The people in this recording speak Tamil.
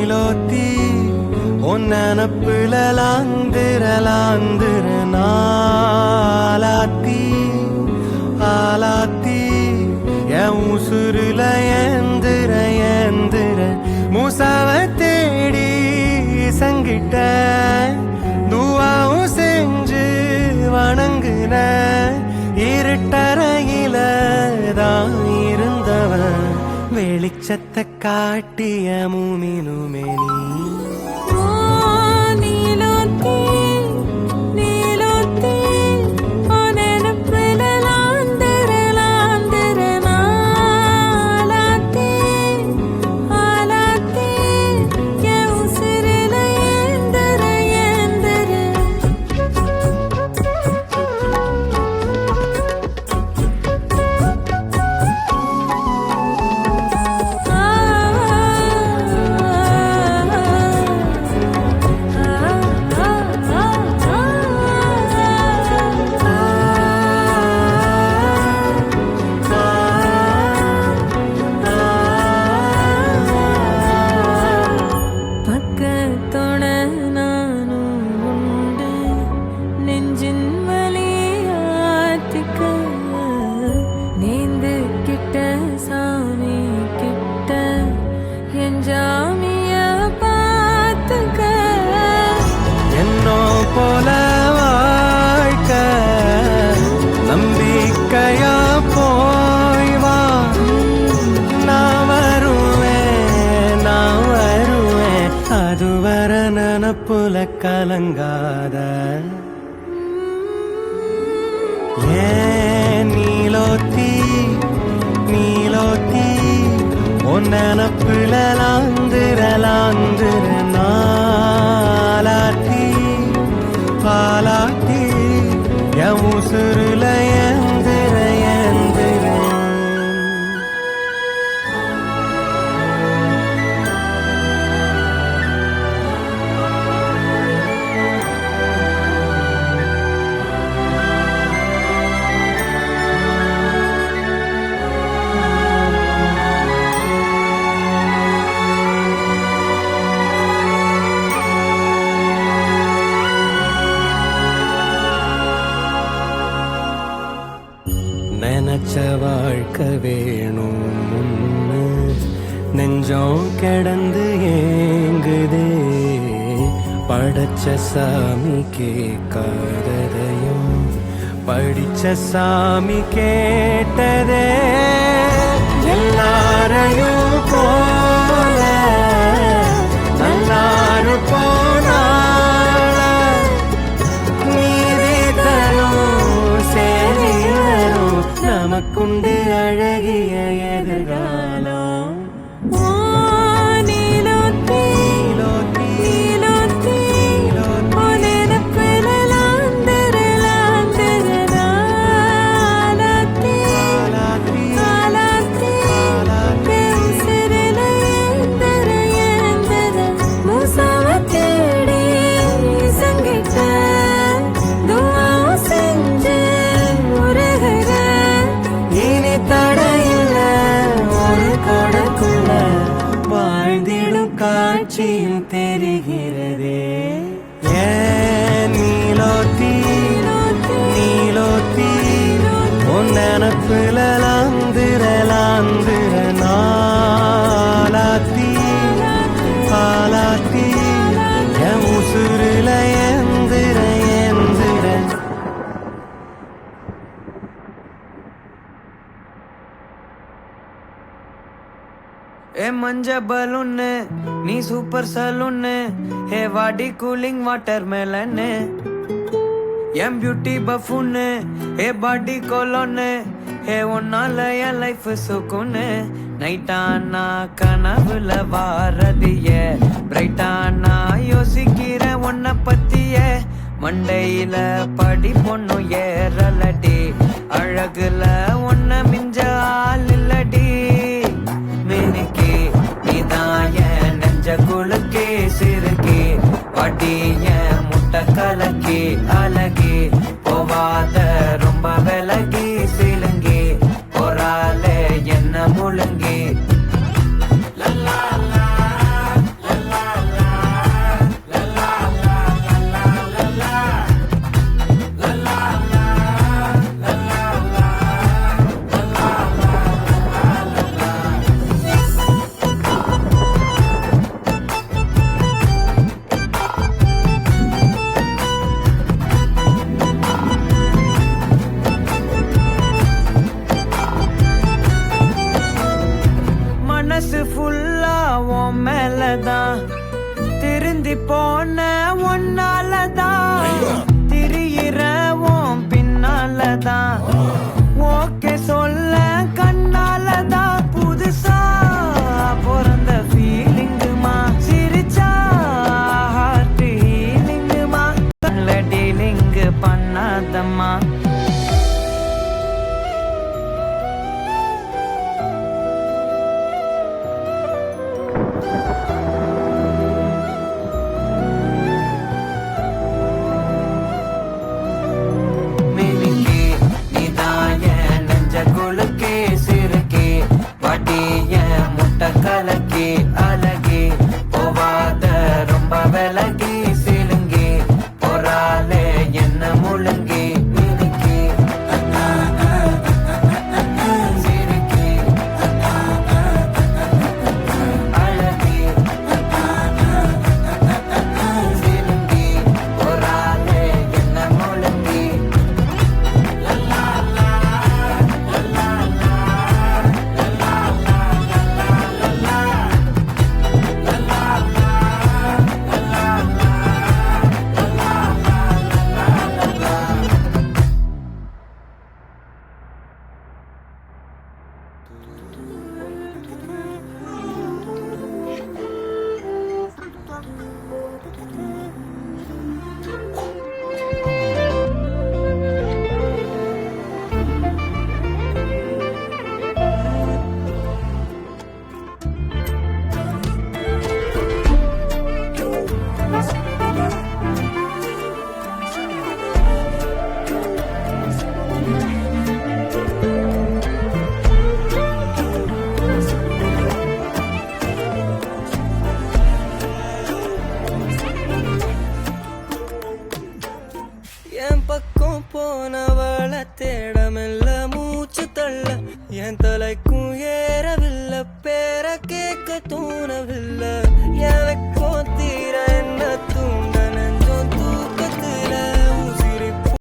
நீலோத்தி ஒன்னப்புல லாந்திர நாலாத்தி ஆலாத்தி என் உசுருல ஏந்திர மூசாவ தேடி சங்கிட்ட துவாவும் செஞ்சு வணங்குன இருட்டறையில தான் இருந்தவன் வெளிச்சத்தை காட்டிய மூமினுமே போல வாழ்க்க நம்பிக்கையா போய் வா நான் வருவேன் அதுவர நனப்புல கலங்காத ஏன் நீலோத்தி உன் நனப்புல லாந்திர நாலாத்தி பாலாட்டி என் உசுருல ஏந்திர நினைச்ச வாழ்க்கை வேணும் முன்னு நெஞ்சம் கிடந்து ஏங்குதே படைச்ச சாமி கேட்காததையும் படிச்ச சாமி கேட்டதே எல்லாரையும் போல நல்லாரு போனா நமக்குண்டு அழகிய எதிர்காலம் காட்சியும் தெரிகிறதே ஏன் நீலோத்தி உன் நனப்புல லாந்திர நாலாத்தி பாலாத்தி என் உசுருல ஏந்திர ए मंजा बलून नी सुपर सलून हे वाडी कूलिंग वाटरमेलन एम ब्यूटी बफून हे बॉडी कोलोन हे उन्नाल या लाइफ सुकून நைட்டானா கனவுல வாரதிய பிரைட்டானா யோசிக்கிற உன்ன பத்திய மண்டையில படி பொண்ணு ஏறலடி அழகுல உன்ன மிஞ்ச ஆள் இல்லடி மினிக்கி நீதாய நெஞ்ச குலுக்கி சிறுக்கி வடிய முட்டை கலக்கி அழகி போவாத ரொம்ப விலகி சிலுங்கி பொறாலே என்ன முழுங்கி லல்லா லா லல்லா திருந்தி போன ஒன்னாலதான் திரியிறவும் பின்னாலதான் ஓகே சொல்ல கண்ணாலதான் புதுசா பிறந்த ஃபீலிங்குமா சிரிச்சா ஹார்ட் ஹீலிங்குமா கண்ல டீலிங்கு பண்ணாதம்மா கலக்கி அழகி போவாத ரொம்ப விலகி சிலுங்கி பொறாலே என்ன முழுங்கி மினுக்கி சிரிக்கி அழகி சிலுங்கி பொறாலே என்ன முழுங்கி என் பக்கம் போனவள தேடமில்ல மூச்சு தள்ள என் தலைக்கும் ஏறவில்லை பேர கேட்க தோணவில்லை